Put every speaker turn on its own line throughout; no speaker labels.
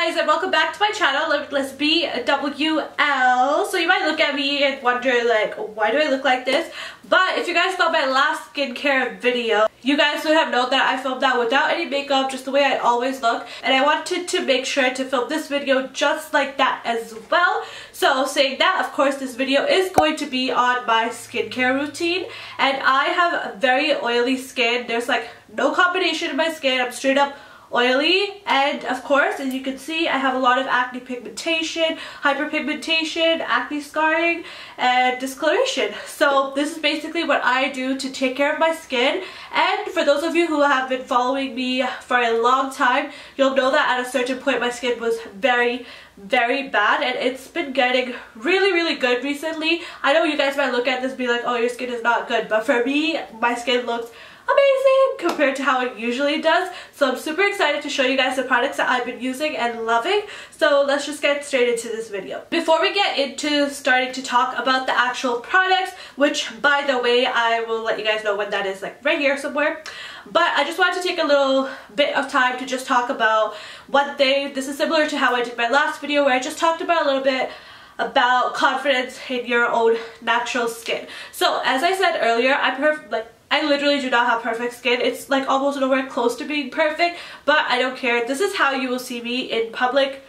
guys, and welcome back to my channel, Limitless BWL. So you might look at me and wonder like, why do I look like this? But if you guys saw my last skincare video, you guys would have known that I filmed that without any makeup, just the way I always look. And I wanted to make sure to film this video just like that as well. So saying that, of course, this video is going to be on my skincare routine. And I have very oily skin. There's like no combination in my skin. I'm straight up oily, and of course, as you can see, I have a lot of acne pigmentation, hyperpigmentation, acne scarring, and discoloration. So this is basically what I do to take care of my skin. And for those of you who have been following me for a long time, you'll know that at a certain point my skin was very bad, and it's been getting really good recently. I know you guys might look at this and be like, oh, your skin is not good, but for me, my skin looks amazing compared to how it usually does. So I'm super excited to show you guys the products that I've been using and loving. So let's just get straight into this video. Before we get into starting to talk about the actual products, which by the way, I will let you guys know when that is, like right here somewhere. But I just wanted to take a little bit of time to just talk about one thing. This is similar to how I did my last video, where I just talked about a little bit about confidence in your own natural skin. So as I said earlier, I literally do not have perfect skin. It's like almost nowhere close to being perfect, but I don't care. This is how you will see me in public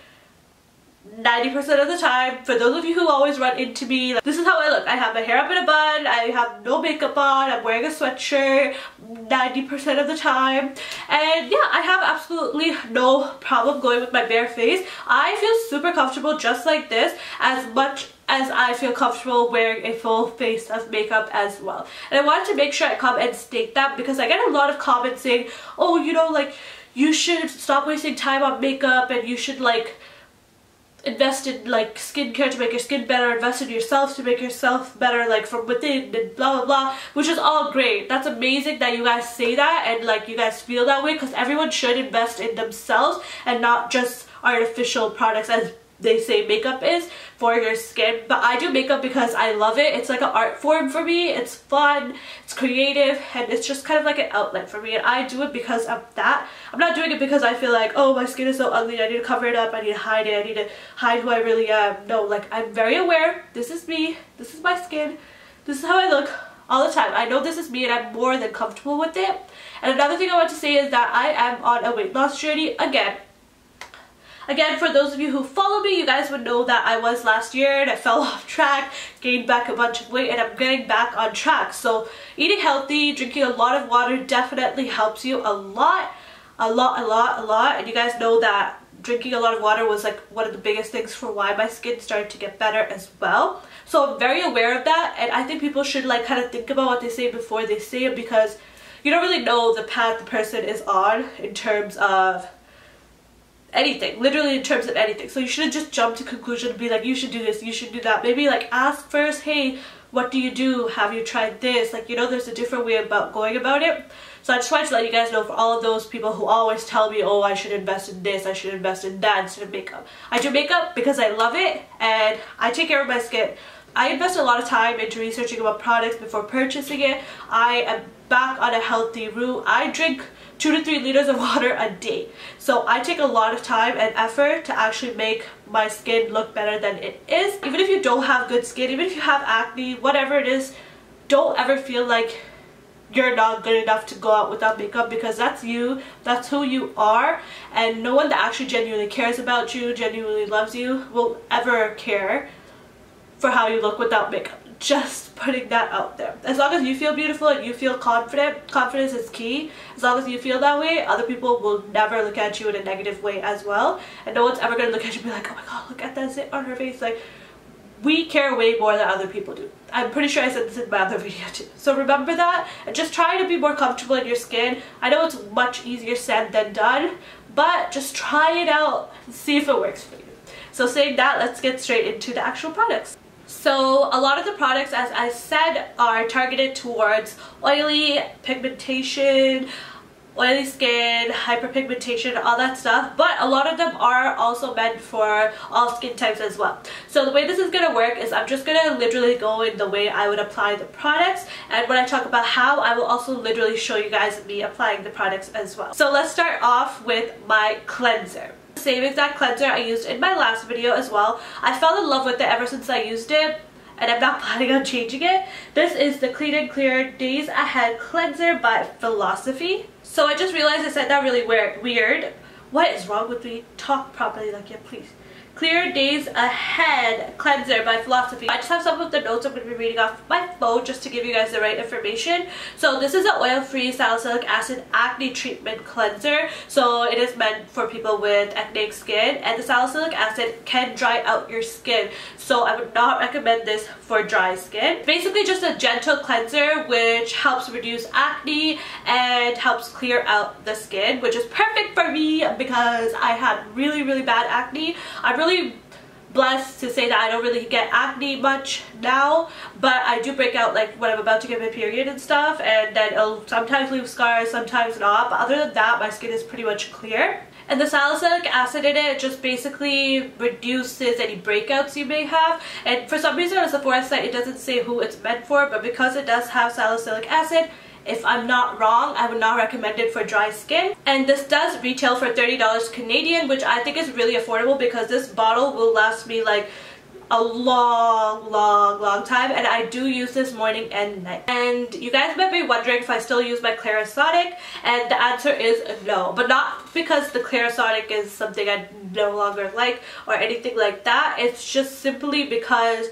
90% of the time. For those of you who always run into me, this is how I look. I have my hair up in a bun, I have no makeup on, I'm wearing a sweatshirt 90% of the time, and yeah, I have absolutely no problem going with my bare face. I feel super comfortable just like this, as much as I feel comfortable wearing a full face of makeup as well. And I wanted to make sure I come and state that, because I get a lot of comments saying, oh, you know, like, you should stop wasting time on makeup, and you should like invest in like skincare to make your skin better, invest in yourself to make yourself better, like from within, and blah blah blah, which is all great. That's amazing that you guys say that and like you guys feel that way, because everyone should invest in themselves and not just artificial products as they say makeup is for your skin. But I do makeup because I love it. It's like an art form for me. It's fun, it's creative, and it's just kind of like an outlet for me, and I do it because of that. I'm not doing it because I feel like, oh, my skin is so ugly, I need to cover it up, I need to hide it, I need to hide who I really am. No, like, I'm very aware. This is me, this is my skin, this is how I look all the time. I know this is me, and I'm more than comfortable with it. And another thing I want to say is that I am on a weight loss journey Again, for those of you who follow me, you guys would know that I was last year and I fell off track, gained back a bunch of weight, and I'm getting back on track. So eating healthy, drinking a lot of water definitely helps you a lot. And you guys know that drinking a lot of water was like one of the biggest things for why my skin started to get better as well. So I'm very aware of that, and I think people should like kind of think about what they say before they say it, because you don't really know the path the person is on in terms of anything, literally in terms of anything. So you shouldn't just jump to conclusion and be like, you should do this, you should do that. Maybe like ask first, hey, what do you do? Have you tried this? Like, you know, there's a different way about going about it. So I just wanted to let you guys know, for all of those people who always tell me, oh, I should invest in this, I should invest in that instead of makeup. I do makeup because I love it, and I take care of my skin. I invest a lot of time into researching about products before purchasing it. I am back on a healthy route. I drink 2 to 3 liters of water a day. So I take a lot of time and effort to actually make my skin look better than it is. Even if you don't have good skin, even if you have acne, whatever it is, don't ever feel like you're not good enough to go out without makeup, because that's you, that's who you are, and no one that actually genuinely cares about you, genuinely loves you, will ever care for how you look without makeup. Just putting that out there. As long as you feel beautiful and you feel confident, confidence is key. As long as you feel that way, other people will never look at you in a negative way as well. And no one's ever going to look at you and be like, oh my god, look at that zit on her face. Like, we care way more than other people do. I'm pretty sure I said this in my other video too. So remember that, and just try to be more comfortable in your skin. I know it's much easier said than done, but just try it out and see if it works for you. So saying that, let's get straight into the actual products. So a lot of the products, as I said, are targeted towards oily, pigmentation, oily skin, hyperpigmentation, all that stuff, but a lot of them are also meant for all skin types as well. So the way this is going to work is I'm just going to literally go in the way I would apply the products, and when I talk about how, I will also literally show you guys me applying the products as well. So let's start off with my cleanser. same exact cleanser I used in my last video as well. I fell in love with it ever since I used it, and I'm not planning on changing it. This is the Clean and Clear Days Ahead Cleanser by Philosophy. So I just realized I said that really weird. What is wrong with me? Talk properly, like, yeah, please. Clear Days Ahead Cleanser by Philosophy. I just have some of the notes I'm going to be reading off my phone just to give you guys the right information. So this is an oil-free salicylic acid acne treatment cleanser. So it is meant for people with acneic skin, and the salicylic acid can dry out your skin. So I would not recommend this for dry skin. Basically just a gentle cleanser which helps reduce acne and helps clear out the skin, which is perfect for me because I had really bad acne. I'm really blessed to say that I don't really get acne much now, but I do break out like when I'm about to get my period and stuff, and then it'll sometimes leave scars, sometimes not, but other than that my skin is pretty much clear. And the salicylic acid in it just basically reduces any breakouts you may have. And for some reason on the Sephora site it doesn't say who it's meant for, but because it does have salicylic acid, if I'm not wrong, I would not recommend it for dry skin. And this does retail for $30 Canadian, which I think is really affordable because this bottle will last me like a long time, and I do use this morning and night. And you guys might be wondering if I still use my Clarisonic, and the answer is no, but not because the Clarisonic is something I no longer like or anything like that. It's just simply because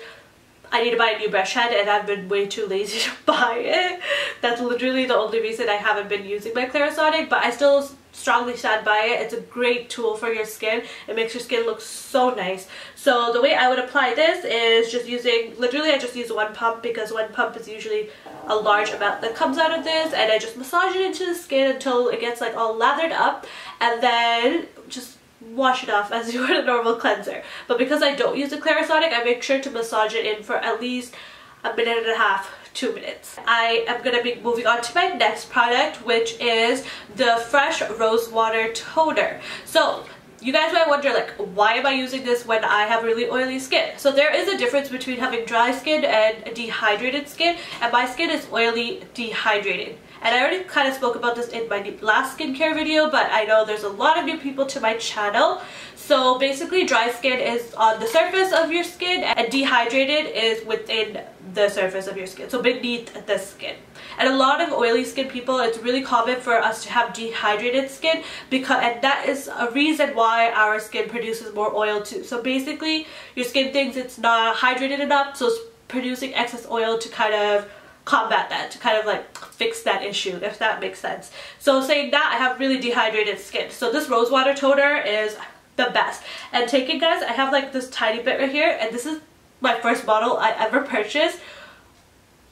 I need to buy a new brush head and I've been way too lazy to buy it. That's literally the only reason I haven't been using my Clarisonic, but I still strongly stand by it. It's a great tool for your skin. It makes your skin look so nice. So the way I would apply this is just using, literally I just use one pump because one pump is usually a large amount that comes out of this, and I just massage it into the skin until it gets like all lathered up, and then just wash it off as you would a normal cleanser. But because I don't use a Clarisonic, I make sure to massage it in for at least a minute and a half, 2 minutes. I am going to be moving on to my next product, which is the Fresh Rose Water Toner. So you guys might wonder, like, why am I using this when I have really oily skin? So there is a difference between having dry skin and dehydrated skin, and my skin is oily dehydrated. And I already kind of spoke about this in my last skincare video, but I know there's a lot of new people to my channel. So basically dry skin is on the surface of your skin and dehydrated is within the surface of your skin, so beneath the skin. And a lot of oily skin people, it's really common for us to have dehydrated skin, and that is a reason why our skin produces more oil too. So basically your skin thinks it's not hydrated enough, so it's producing excess oil to kind of combat that, to kind of like fix that issue, if that makes sense. So saying that, I have really dehydrated skin, so this rose water toner is the best. And take it, guys, I have like this tiny bit right here, and this is my first bottle I ever purchased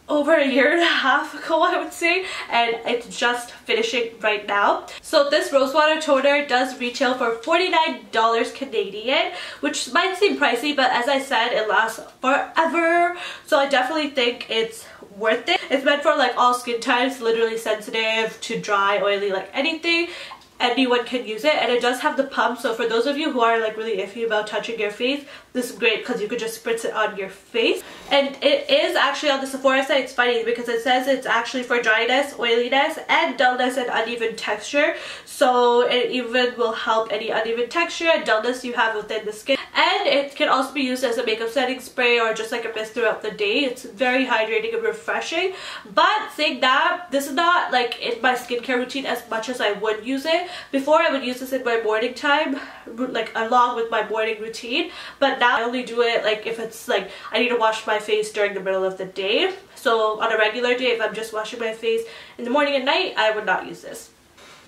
over a year and a half ago, I would say, and it's just finishing right now. So this rose water toner does retail for $49 Canadian, which might seem pricey, but as I said, it lasts forever, so I definitely think it's worth it. It's meant for like all skin types, literally sensitive to dry, oily, like anything. Anyone can use it, and it does have the pump, so for those of you who are like really iffy about touching your face, this is great because you could just spritz it on your face. And it is actually on the Sephora site. It's funny because it says it's actually for dryness, oiliness, and dullness and uneven texture, so it even will help any uneven texture and dullness you have within the skin. And it can also be used as a makeup setting spray or just like a mist throughout the day. It's very hydrating and refreshing. But saying that, this is not like in my skincare routine as much as I would use it. Before I would use this in my morning time, like along with my morning routine, but now I only do it like if it's like I need to wash my face during the middle of the day. So on a regular day, if I'm just washing my face in the morning and night, I would not use this.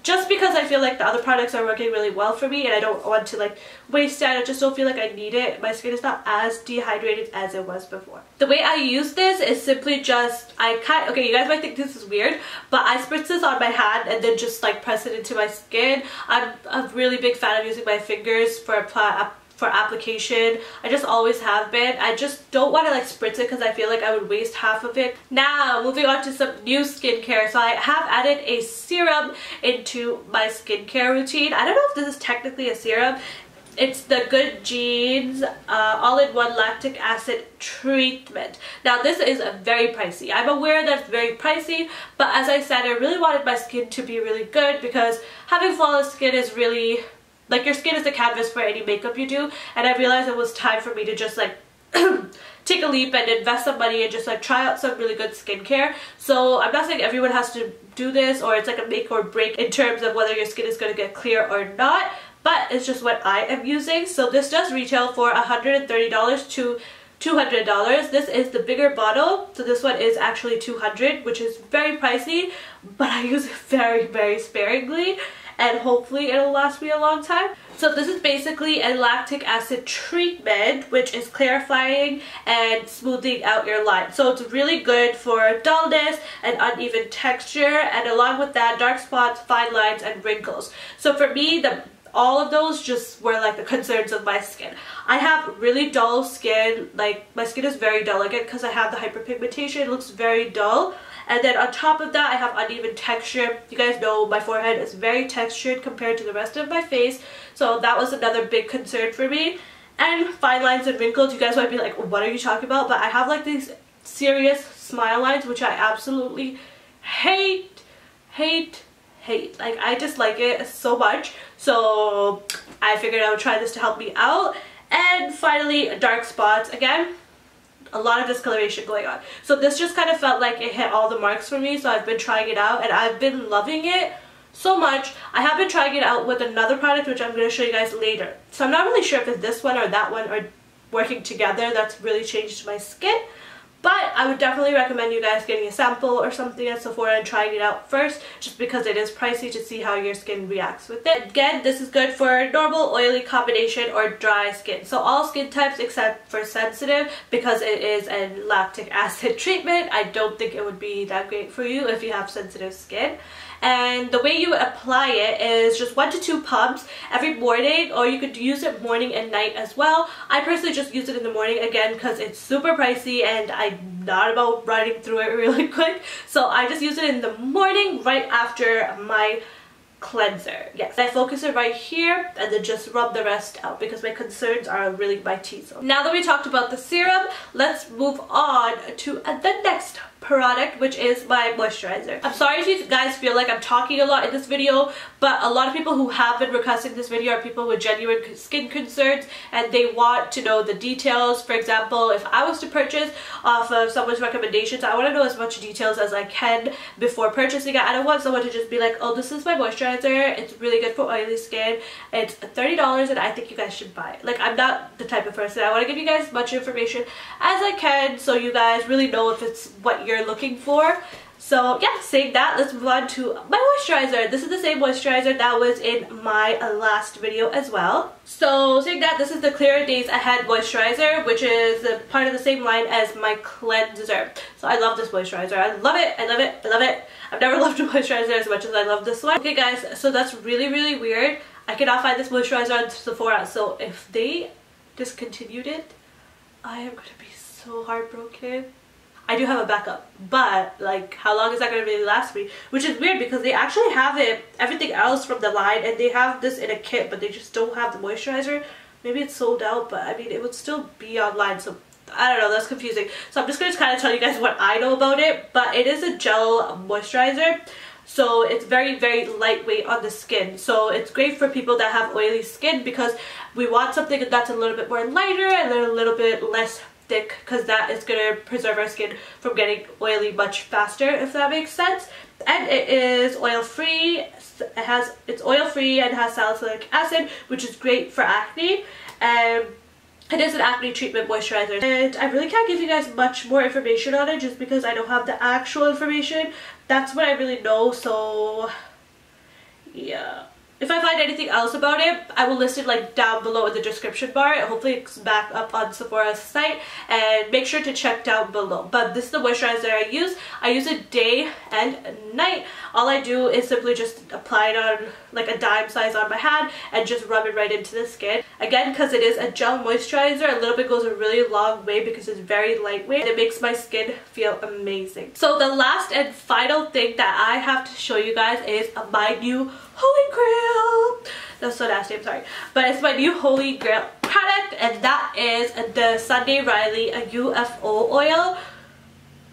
Just because I feel like the other products are working really well for me and I don't want to like waste it. I just don't feel like I need it. My skin is not as dehydrated as it was before. The way I use this is simply just, okay, you guys might think this is weird, but I spritz this on my hand and then just like press it into my skin. I'm a really big fan of using my fingers for application. I just always have been. I just don't want to like spritz it because I feel like I would waste half of it. Now moving on to some new skincare. So I have added a serum into my skincare routine. I don't know if this is technically a serum. It's the Good Genes all-in-one lactic acid treatment. Now this is very pricey. I'm aware that it's very pricey, but as I said, I really wanted my skin to be really good because having flawless skin is really like your skin is a canvas for any makeup you do, and I realized it was time for me to just like take a leap and invest some money and just like try out some really good skincare. So I'm not saying everyone has to do this or it's like a make or break in terms of whether your skin is going to get clear or not, but it's just what I am using. So this does retail for $130 to $200. This is the bigger bottle, so this one is actually $200, which is very pricey, but I use it very, very sparingly, and hopefully it'll last me a long time. So this is basically a lactic acid treatment, which is clarifying and smoothing out your line. So it's really good for dullness and uneven texture, and along with that, dark spots, fine lines, and wrinkles. So for me, all of those just were like the concerns of my skin. I have really dull skin, like my skin is very dull again because I have the hyperpigmentation. It looks very dull. And then on top of that, I have uneven texture. You guys know my forehead is very textured compared to the rest of my face, so that was another big concern for me. And fine lines and wrinkles, you guys might be like, what are you talking about? But I have like these serious smile lines, which I absolutely hate. Like, I dislike it so much, so I figured I would try this to help me out. And finally, dark spots. Again, a lot of discoloration going on, so this just kind of felt like it hit all the marks for me, so I've been trying it out and I've been loving it so much. I have been trying it out with another product, which I'm going to show you guys later, so I'm not really sure if it's this one or that one are working together that's really changed my skin. But I would definitely recommend you guys getting a sample or something at Sephora and trying it out first, just because it is pricey, to see how your skin reacts with it. Again, this is good for normal, oily combination, or dry skin. So all skin types except for sensitive, because it is a lactic acid treatment. I don't think it would be that great for you if you have sensitive skin. And the way you apply it is just 1 to 2 pumps every morning, or you could use it morning and night as well. I personally just use it in the morning, again, because it's super pricey and I'm not about running through it really quick. So I just use it in the morning right after my cleanser. Yes, I focus it right here and then just rub the rest out because my concerns are really my T-zone. Now that we talked about the serum, let's move on to the next product, which is my moisturizer. I'm sorry if you guys feel like I'm talking a lot in this video, but a lot of people who have been requesting this video are people with genuine skin concerns and they want to know the details. For example, if I was to purchase off of someone's recommendations, I want to know as much details as I can before purchasing it. I don't want someone to just be like, oh, this is my moisturizer, it's really good for oily skin, it's $30 and I think you guys should buy it. Like, I'm not the type of person. I want to give you guys as much information as I can so you guys really know if it's what you're looking for. So yeah, saying that, let's move on to my moisturizer. This is the same moisturizer that was in my last video as well. So saying that, this is the Clear Days Ahead moisturizer, which is a part of the same line as my cleanser. So I love this moisturizer. I love it. I love it. I love it. I've never loved a moisturizer as much as I love this one. Okay guys, so that's really, really weird. I cannot find this moisturizer on Sephora, so if they discontinued it, I am going to be so heartbroken. I do have a backup, but like, how long is that going to really last me? Which is weird because they actually have it, everything else from the line, and they have this in a kit, but they just don't have the moisturizer. Maybe it's sold out, but I mean, it would still be online, so I don't know, that's confusing. So I'm just going to kind of tell you guys what I know about it, but it is a gel moisturizer. So it's very, very lightweight on the skin. So it's great for people that have oily skin because we want something that's a little bit more lighter and a little bit less thick, because that is going to preserve our skin from getting oily much faster, if that makes sense. And it is oil free. It's oil free and has salicylic acid, which is great for acne. It is an acne treatment moisturizer, and I really can't give you guys much more information on it just because I don't have the actual information. That's what I really know, so yeah. If I find anything else about it, I will list it like down below in the description bar. Hopefully it's back up on Sephora's site, and make sure to check down below. But this is the moisturizer I use. I use it day and night. All I do is simply just apply it on like a dime size on my hand and just rub it right into the skin. Again, because it is a gel moisturizer, a little bit goes a really long way because it's very lightweight. It makes my skin feel amazing. So the last and final thing that I have to show you guys is my new Holy Grail. That's so nasty, I'm sorry. But it's my new Holy Grail product, and that is the Sunday Riley UFO Oil.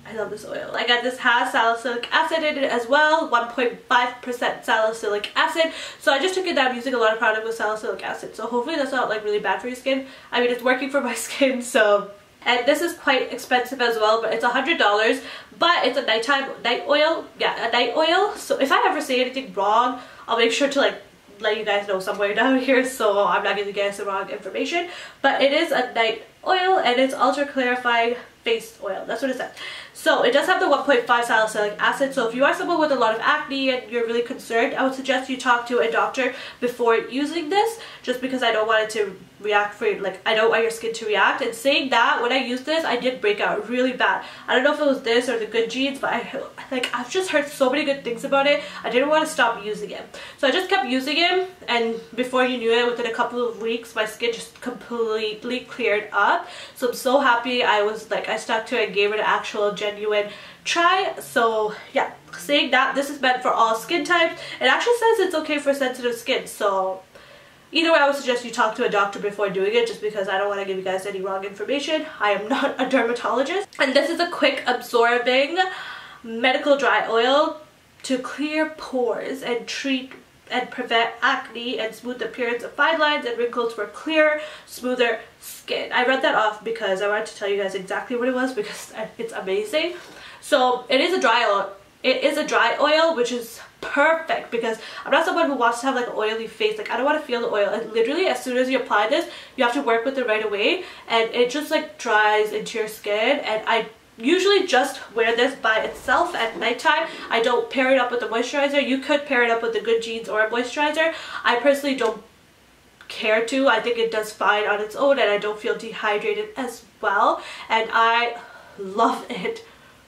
I love this oil. Like, this has salicylic acid in it as well, 1.5% salicylic acid. So I just took it that I'm using a lot of product with salicylic acid. So hopefully that's not like really bad for your skin. I mean, it's working for my skin, so. And this is quite expensive as well, but it's $100. But it's a night oil. Yeah, a night oil. So if I ever say anything wrong, I'll make sure to like let you guys know somewhere down here, so I'm not giving you guys the wrong information. But it is a night oil, and it's ultra clarifying face oil. That's what it says. So it does have the 1.5 salicylic acid. So if you are someone with a lot of acne and you're really concerned, I would suggest you talk to a doctor before using this, just because I don't want it to react for you. Like, I don't want your skin to react. And saying that, when I used this, I did break out really bad. I don't know if it was this or the good genes, but I've just heard so many good things about it. I didn't want to stop using it, so I just kept using it, and before you knew it, within a couple of weeks, my skin just completely cleared up. So I'm so happy I stuck to it and gave it an actual genuine try. So yeah, saying that, this is meant for all skin types. It actually says it's okay for sensitive skin, so either way, I would suggest you talk to a doctor before doing it, just because I don't want to give you guys any wrong information. I am not a dermatologist. And this is a quick absorbing medical dry oil to clear pores and treat and prevent acne and smooth the appearance of fine lines and wrinkles for clearer, smoother skin. I read that off because I wanted to tell you guys exactly what it was, because it's amazing. So it is a dry oil. It is a dry oil, which is perfect because I'm not someone who wants to have like an oily face. Like, I don't want to feel the oil. And literally, as soon as you apply this, you have to work with it right away, and it just like dries into your skin. And I usually just wear this by itself at nighttime. I don't pair it up with a moisturizer. You could pair it up with the Good Genes or a moisturizer. I personally don't care to. I think it does fine on its own, and I don't feel dehydrated as well. And I love it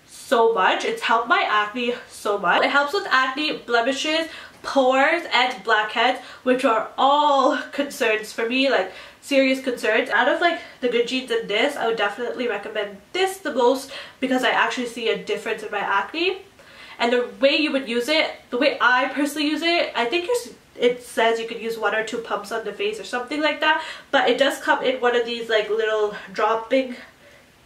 so much. It's helped my acne so much. It helps with acne, blemishes, pores, and blackheads, which are all concerns for me, like serious concerns. Out of like the Good Genes and this, I would definitely recommend this the most, because I actually see a difference in my acne. And the way you would use it, the way I personally use it, I think it says you could use 1 or 2 pumps on the face or something like that, but it does come in one of these like little dropping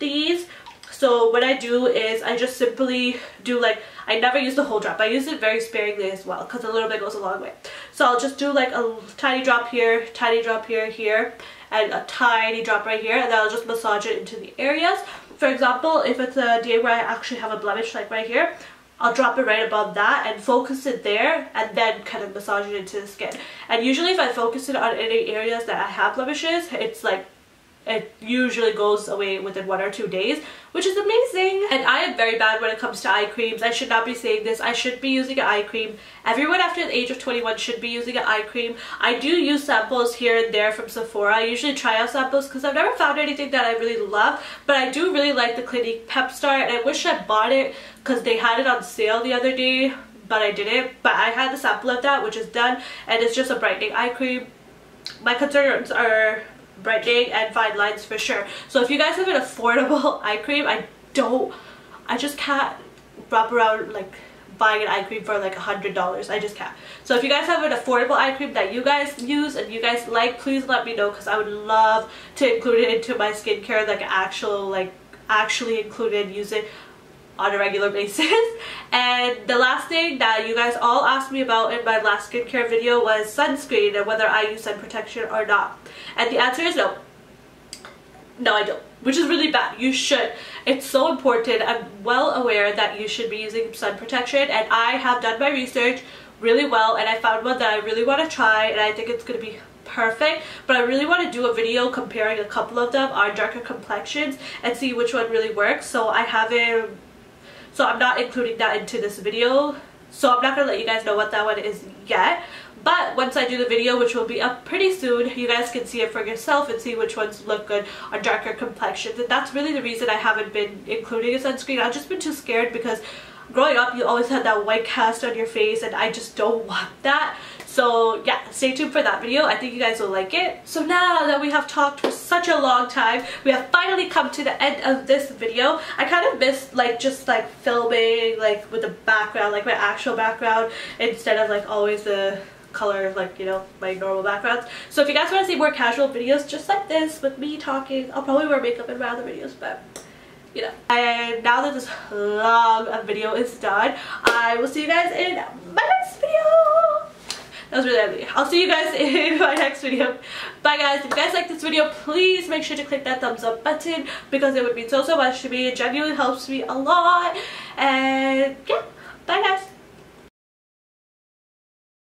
thingies. So what I do is I just simply do like, I never use the whole drop. I use it very sparingly as well, because a little bit goes a long way. So I'll just do like a tiny drop here, here, and a tiny drop right here, and then I'll just massage it into the areas. For example, if it's a day where I actually have a blemish like right here, I'll drop it right above that and focus it there, and then kind of massage it into the skin. And usually if I focus it on any areas that I have blemishes, it's like, it usually goes away within 1 or 2 days, which is amazing. And I am very bad when it comes to eye creams. I should not be saying this. I should be using an eye cream. Everyone after the age of 21 should be using an eye cream. I do use samples here and there from Sephora. I usually try out samples because I've never found anything that I really love. But I do really like the Clinique Pep Star, and I wish I bought it because they had it on sale the other day, but I didn't. But I had the sample of that, which is done, and it's just a brightening eye cream. My concerns are brightening and fine lines for sure. So if you guys have an affordable eye cream, I just can't wrap around like buying an eye cream for like $100. I just can't. So if you guys have an affordable eye cream that you guys use and you guys like, please let me know, because I would love to include it into my skincare, like actually include it and use it on a regular basis. And the last thing that you guys all asked me about in my last skincare video was sunscreen and whether I use sun protection or not. And the answer is no. No, I don't. Which is really bad. You should. It's so important. I'm well aware that you should be using sun protection, and I have done my research really well, and I found one that I really want to try, and I think it's going to be perfect. But I really want to do a video comparing a couple of them on darker complexions and see which one really works. So I'm not including that into this video, so I'm not going to let you guys know what that one is yet. But once I do the video, which will be up pretty soon, you guys can see it for yourself and see which ones look good on darker complexions. And that's really the reason I haven't been including a sunscreen. I've just been too scared, because growing up you always had that white cast on your face, and I just don't want that. So yeah, stay tuned for that video. I think you guys will like it. So now that we have talked for such a long time, we have finally come to the end of this video. I kind of missed just filming with the background, like my actual background, instead of always the color of my normal backgrounds. So if you guys want to see more casual videos just like this with me talking, I'll probably wear makeup in my other videos, but you know. And now that this long video is done, I will see you guys in my next video. That was really ugly. I'll see you guys in my next video. Bye guys. If you guys like this video, please make sure to click that thumbs up button because it would mean so much to me. It genuinely helps me a lot. And yeah, bye guys.